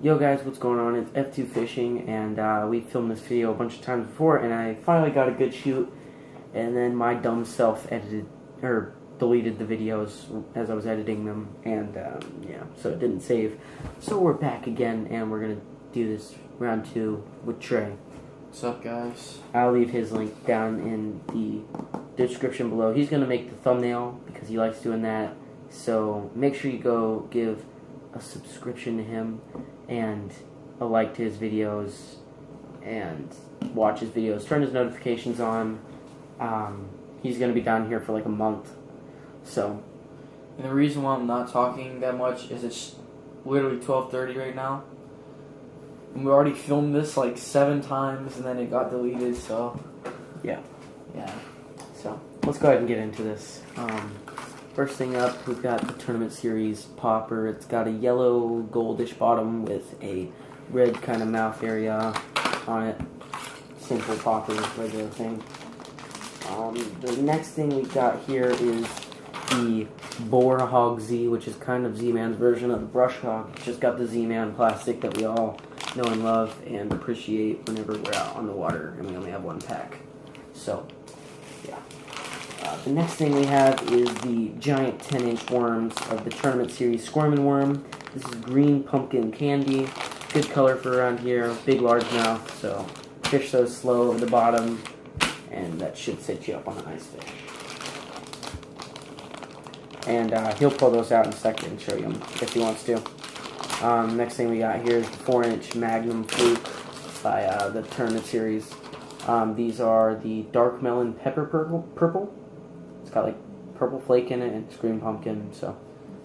Yo guys, what's going on? It's F2 Fishing, and we filmed this video a bunch of times before, and I finally got a good shoot, and then my dumb self deleted the videos as I was editing them, and yeah, so it didn't save. So we're back again, and we're gonna do this round 2 with Trey. What's up, guys? I'll leave his link down in the description below. He's gonna make the thumbnail because he likes doing that, so make sure you go give a subscription to him and a like to his videos and watch his videos. Turn his notifications on. He's going to be down here for like a month. So, And the reason why I'm not talking that much is it's literally 12:30 right now. And we already filmed this like 7 times and then it got deleted, so yeah. yeah. So, let's go ahead and get into this. First thing up, we've got the Tournament Series popper. It's got a yellow goldish bottom with a red kind of mouth area on it. Simple popper, regular thing. The next thing we got here is the Boar Hog Z, which is kind of Z-Man's version of the Brush Hog. It's just got the Z-Man plastic that we all know and love and appreciate whenever we're out on the water and we only have one pack. So, yeah. The next thing we have is the giant 10-inch worms of the Tournament Series Squirmin' Worm. This is green pumpkin candy. Good color for around here. Big largemouth, so fish those slow over the bottom, and that should set you up on a nice fish. And he'll pull those out in a second and show you them if he wants to. Next thing we got here is the 4-inch Magnum Fluke by the Tournament Series. These are the Dark Melon Pepper Purple. It's got like purple flake in it and it's green pumpkin, so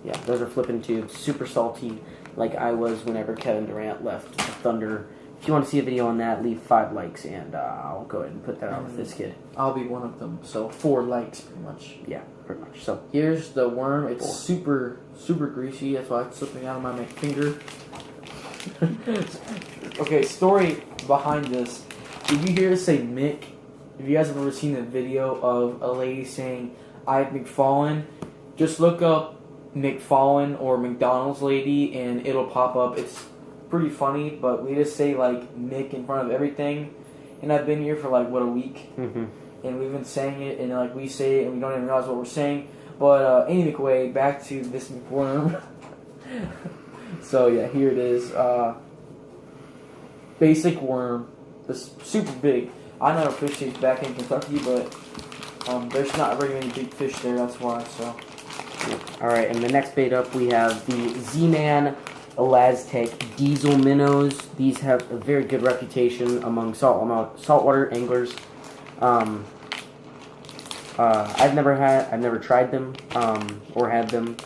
yeah, those are flipping tubes, super salty, like I was whenever Kevin Durant left the Thunder. If you want to see a video on that, leave 5 likes and I'll go ahead and put that out with this kid. I'll be one of them, so 4 likes pretty much. Yeah, pretty much. So here's the worm. It's 4. super greasy, that's why it's slipping out of my finger. Okay, story behind this. Did you hear it say Mick? Have you guys ever seen a video of a lady saying, "I'm McFallen"? Just look up McFallen or McDonald's lady and it'll pop up. It's pretty funny, but we just say like Mick in front of everything. And I've been here for like, what, a week? Mm-hmm. And we've been saying it and like we say it and we don't even realize what we're saying. But anyway, back to this worm. So yeah, here it is. Basic worm. It's super big. I know fish stays back in Kentucky, but there's not very many big fish there, that's why, so. Alright, and the next bait up we have the Z-Man Elaztec Diesel Minnows. These have a very good reputation among saltwater anglers. I've never tried them, or had them.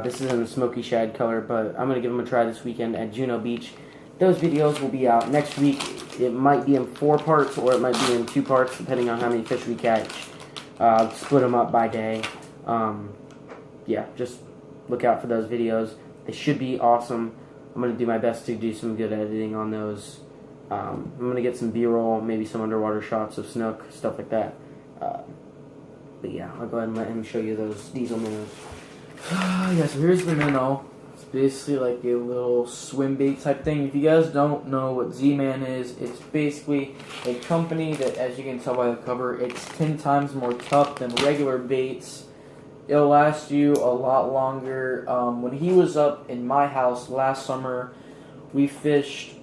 This is in the smoky shad color, but I'm going to give them a try this weekend at Juno Beach. Those videos will be out next week. It might be in 4 parts or it might be in 2 parts depending on how many fish we catch. Split them up by day. Yeah, just look out for those videos. They should be awesome. I'm going to do my best to do some good editing on those. I'm going to get some B-roll, maybe some underwater shots of snook, stuff like that. But yeah, I'll go ahead and let him show you those diesel minnows. Yeah, so here's the minnow. It's basically like a little swim bait type thing. If you guys don't know what Z-Man is, it's basically a company that, as you can tell by the cover, it's 10 times more tough than regular baits. It'll last you a lot longer. When he was up in my house last summer, we fished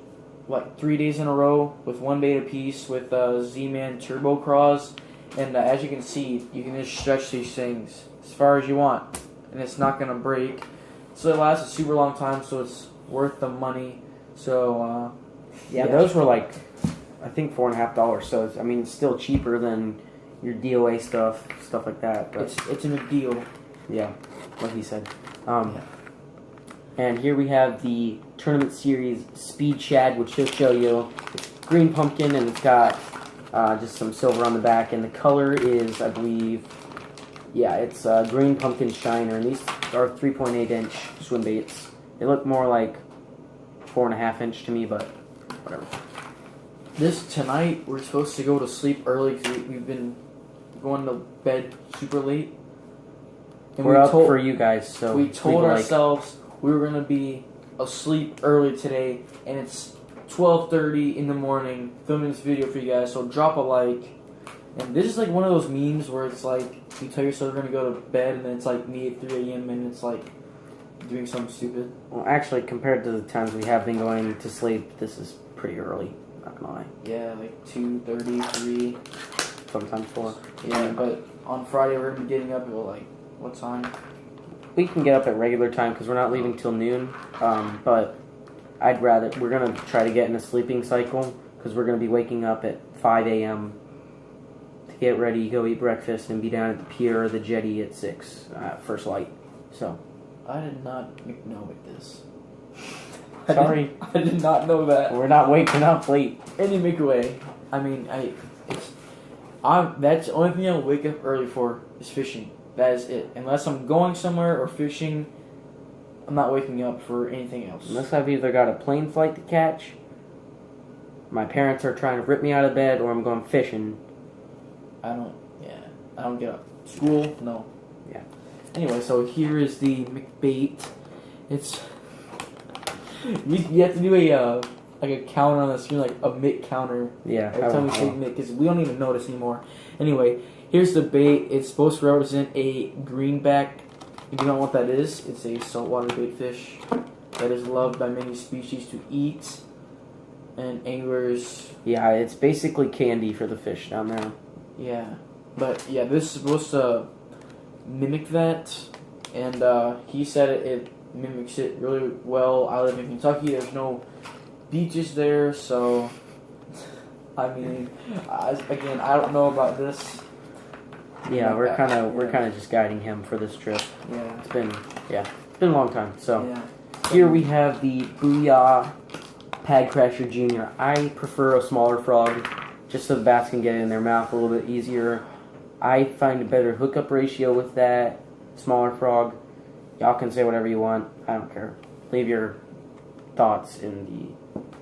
like 3 days in a row with 1 bait apiece with Z-Man Turbo Craws. And as you can see, you can just stretch these things as far as you want. And it's not going to break. So it lasts a super long time, so it's worth the money. So, yeah, those were like, I think $4.50. So, I mean, it's still cheaper than your DOA stuff like that. But it's in a deal. Yeah, what he said. Yeah. And here we have the Tournament Series Speed Shad, which he'll show you. It's green pumpkin, and it's got just some silver on the back. And the color is, I believe, yeah, it's green pumpkin shiner. And these are 3.8-inch swim baits. They look more like 4.5-inch to me, but whatever. Tonight, we're supposed to go to sleep early because we've been going to bed super late. And we're up for you guys, so we told ourselves we were going to be asleep early today, and it's 12:30 in the morning filming this video for you guys. So drop a like. And this is like one of those memes where it's like you tell yourself you're gonna go to bed, and then it's like me at 3 a.m. and it's like doing something stupid. Well, actually, compared to the times we have been going to sleep, this is pretty early. Not gonna lie. Yeah, like 2:30, 3. Sometimes 4. Yeah, but on Friday we're gonna be getting up at like what time? We can get up at regular time because we're not leaving till noon. But we're gonna try to get in a sleeping cycle because we're gonna be waking up at 5 a.m. to get ready, go eat breakfast, and be down at the pier or the jetty at 6 first light. So. I did not know this. Sorry. I did not know that. We're not waking up late. Any make away. I mean, that's the only thing I'll wake up early for is fishing. That is it. Unless I'm going somewhere or fishing, I'm not waking up for anything else. Unless I've either got a plane flight to catch, my parents are trying to rip me out of bed, or I'm going fishing. I don't get up. School, no. Yeah. Anyway, so here is the McBait. It's you have to do a like a counter on the screen, like a mitt counter. Yeah. Every time we say mitt, because we don't even notice anymore. Anyway, here's the bait. It's supposed to represent a greenback. If you don't know what that is, it's a saltwater bait fish that is loved by many species to eat, and anglers. Yeah, it's basically candy for the fish down there. Yeah, but yeah, this is supposed to mimic that, and he said it mimics it really well. I live in Kentucky. There's no beaches there, so I mean, again, I don't know about this. Yeah, we're kind of just guiding him for this trip. Yeah, It's been a long time. So yeah. here we have the Booyah Pad Crasher Junior. I prefer a smaller frog, just so the bass can get it in their mouth a little bit easier. I find a better hookup ratio with that smaller frog. Y'all can say whatever you want. I don't care. Leave your thoughts in the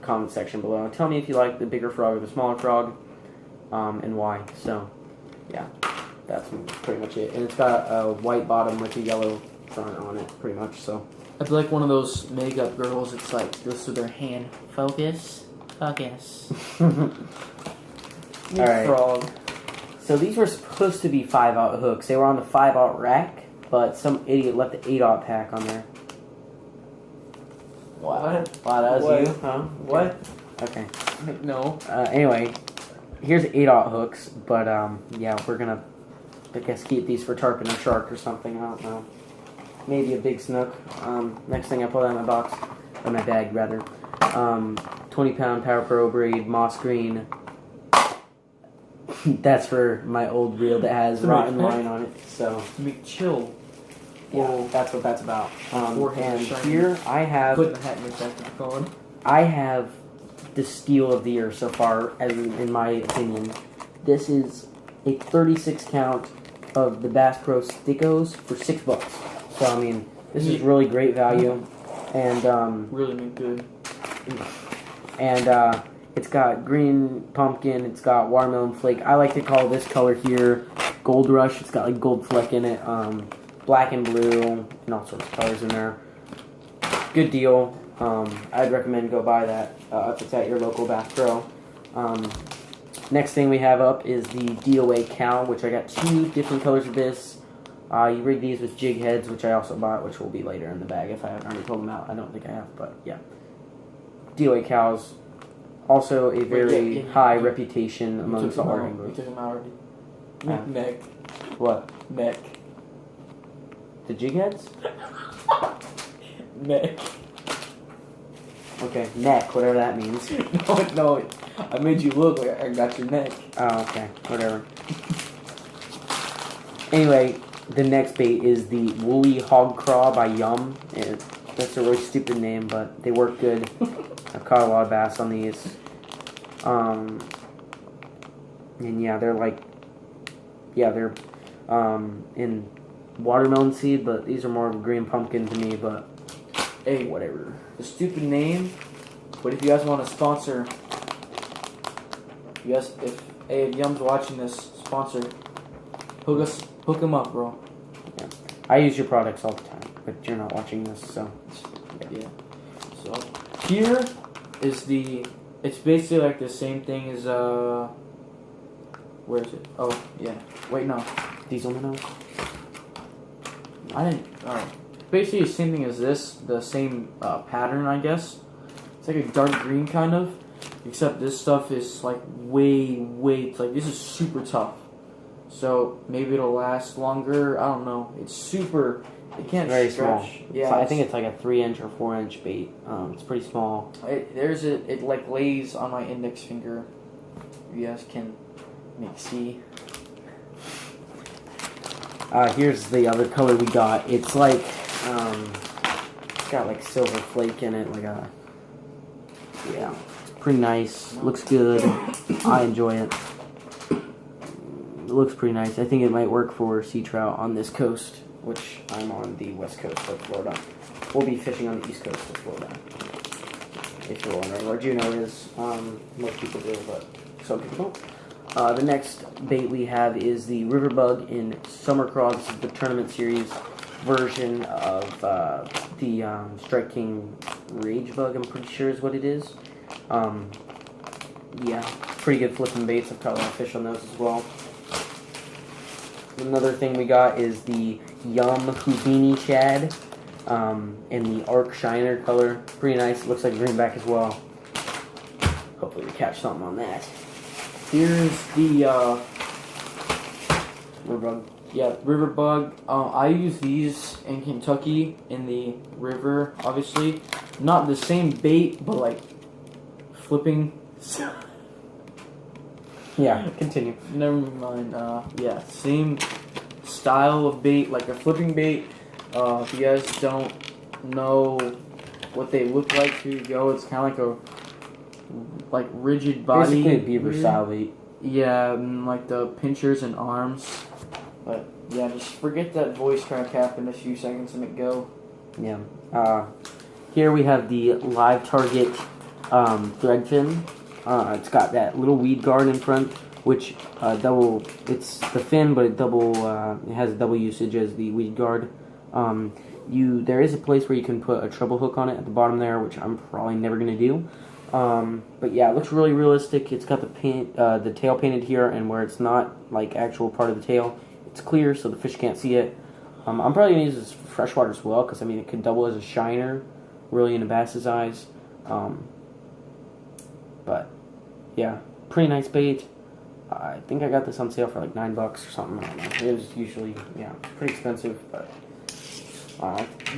comment section below. Tell me if you like the bigger frog or the smaller frog, and why. So, yeah, that's pretty much it. And it's got a white bottom with a yellow front on it, pretty much. So I feel like one of those makeup girls. It's like goes through their hand. Focus. All right. Frog. So these were supposed to be 5/0 hooks. They were on the 5/0 rack, but some idiot left the 8/0 pack on there. What? Wow, that was What? you, huh? What? Okay. No. Anyway, here's 8/0 hooks, but yeah, we're gonna, I guess, keep these for tarpon or shark or something. I don't know. Maybe a big snook. Next thing I pull out of my box, or my bag rather. 20-pound Power Pro braid, moss green. That's for my old reel that has rotten line on it. So Chill. yeah, that's what that's about. And shiny. here I have Put the hat in your jacket on. I have the steal of the year so far, as in my opinion. This is a 36 count of the Bass Pro Stickos for $6. So I mean, this is really great value, and Really been good. and it's got green pumpkin, it's got watermelon flake. I like to call this color here Gold Rush. It's got like gold fleck in it, black and blue, and all sorts of colors in there. Good deal. I'd recommend go buy that if it's at your local Bass Pro. Next thing we have up is the DOA Cal, which I got 2 different colors of this. You rig these with jig heads, which I also bought, which will be later in the bag if I haven't already pulled them out. I don't think I have, but yeah. DOA Cal's also a very high reputation among saltwater We anglers. took him out already. Neck. What? Neck. The jig heads? Neck. Okay, neck, whatever that means. No, I made you look like I got your neck. Oh, okay, whatever. Anyway, the next bait is the Woolly Hog Craw by Yum. That's a really stupid name, but they work good. I've caught a lot of bass on these. And yeah, they're like, they're in watermelon seed, but these are more of a green pumpkin to me, but Hey, whatever. the stupid name, but if you guys want to sponsor, if Yum's watching this, sponsor, hook him up, bro. I use your products all the time, but you're not watching this, so Yeah. here is it's basically like the same thing as, where is it? Oh, yeah. Wait, no. Diesel minnow. Alright. Basically the same thing as this, the same pattern, I guess. It's like a dark green kind of, except this stuff is like way, like this is super tough. So maybe it'll last longer. I don't know. It's super. It can't very stretch. small. Yeah, So I think it's like a 3-inch or 4-inch bait. It's pretty small. It like lays on my index finger. You guys can see. Here's the other color we got. It's like it's got like silver flake in it, yeah, it's pretty nice. Looks good. I enjoy it. It looks pretty nice. I think it might work for sea trout on this coast, which I'm on the west coast of Florida. We'll be fishing on the east coast of Florida. If you're wondering where Juneau is, most people do, but some people don't. The next bait we have is the River Bug in Summer Craw. This is the tournament series version of the Strike King Rage Bug, I'm pretty sure is what it is. Yeah, pretty good flipping baits. I've caught a lot of fish on those as well. Another thing we got is the Yum Houdini Shad in the Arc Shiner color. Pretty nice. Looks like greenback as well. Hopefully we catch something on that. Here's the River Bug. Yeah, River Bug. I use these in Kentucky in the river, obviously. Not the same bait, but like flipping. Yeah, continue. Never mind. Yeah, same style of bait, like a flipping bait. If you guys don't know what they look like, here you go. It's kind of like a rigid body. Basically a beaver style bait. Yeah, and like the pinchers and arms. But yeah, just forget that voice crack happened a few seconds and it go. Yeah. Here we have the Live Target threadfin. It's got that little weed guard in front, which it's the fin, but it has double usage as the weed guard. There is a place where you can put a treble hook on it at the bottom there, which I'm probably never going to do. But yeah, it looks really realistic. It's got the tail painted here, and where it's not like actual part of the tail, it's clear so the fish can't see it. I'm probably going to use this for freshwater as well, because I mean it could double as a shiner, really in a bass's eyes. But yeah, pretty nice bait. I think I got this on sale for like $9 or something. I don't know. It was usually, yeah, pretty expensive, but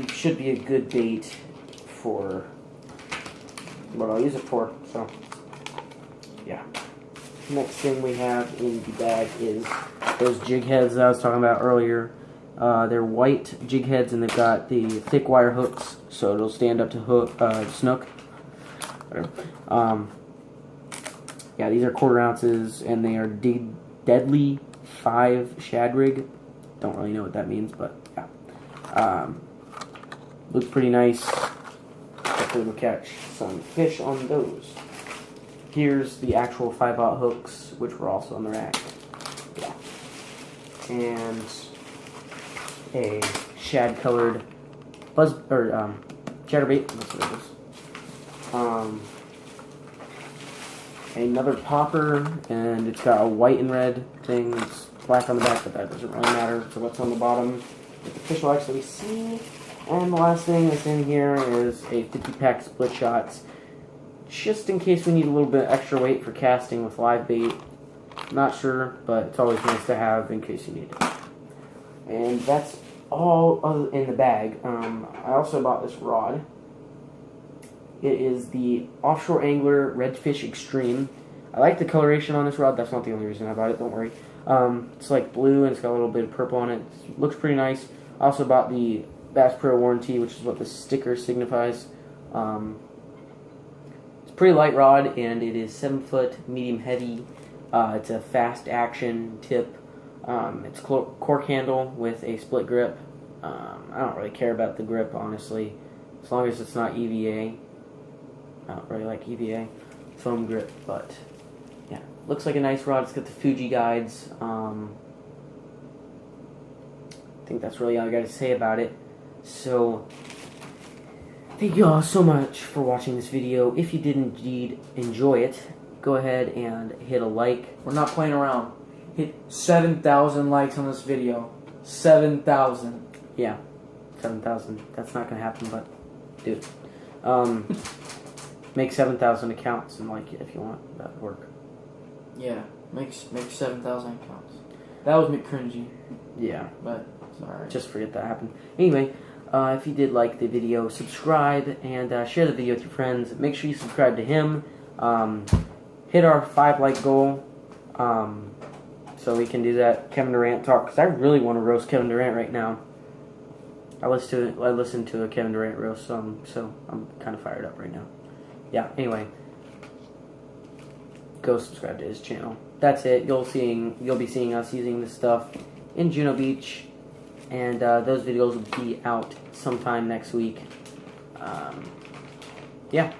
it should be a good bait for what I'll use it for. So yeah. Next thing we have in the bag is those jig heads that I was talking about earlier. They're white jig heads, and they've got the thick wire hooks, so it'll stand up to snook. Whatever. Yeah, these are 1/4 ounces, and they are Deadly 5 shad rig. Don't really know what that means, but yeah. Looks pretty nice. Hopefully we'll catch some fish on those. Here's the actual 5/0 hooks, which were also on the rack. Yeah. And a shad-colored chatterbait. That's what it is. Another popper, and it's got a white and red thing. It's black on the back, but that doesn't really matter. So what's on the bottom, that the fish will actually see. And the last thing that's in here is a 50-pack split shots, just in case we need a little bit extra weight for casting with live bait. Not sure, but it's always nice to have in case you need it. And that's all in the bag. I also bought this rod. It is the Offshore Angler Redfish Extreme. I like the coloration on this rod. That's not the only reason I bought it, don't worry. It's like blue, and it's got a little bit of purple on it. It looks pretty nice. I also bought the Bass Pro warranty, which is what the sticker signifies. It's a pretty light rod, and it is 7 foot, medium heavy. It's a fast action tip. It's cork handle with a split grip. I don't really care about the grip, honestly, as long as it's not EVA. I don't really like EVA foam grip, but yeah, looks like a nice rod. It's got the Fuji guides. I think that's really all I got to say about it. So Thank you all so much for watching this video. If you did indeed enjoy it, go ahead and hit a like. We're not playing around. Hit 7,000 likes on this video. 7,000. Yeah, 7,000. That's not gonna happen, but do it. Make 7,000 accounts and like it if you want. That would work. Yeah, make 7,000 accounts. That was McCringy, Yeah, but it's alright. just forget that happened. Anyway, if you did like the video, subscribe and share the video with your friends. Make sure you subscribe to him. Hit our 5 like goal. So we can do that Kevin Durant talk, because I really want to roast Kevin Durant right now. I listened to a Kevin Durant roast, so I'm kind of fired up right now. Yeah, anyway, go subscribe to his channel. That's it. You'll be seeing us using this stuff in Juno Beach, and those videos will be out sometime next week. Yeah.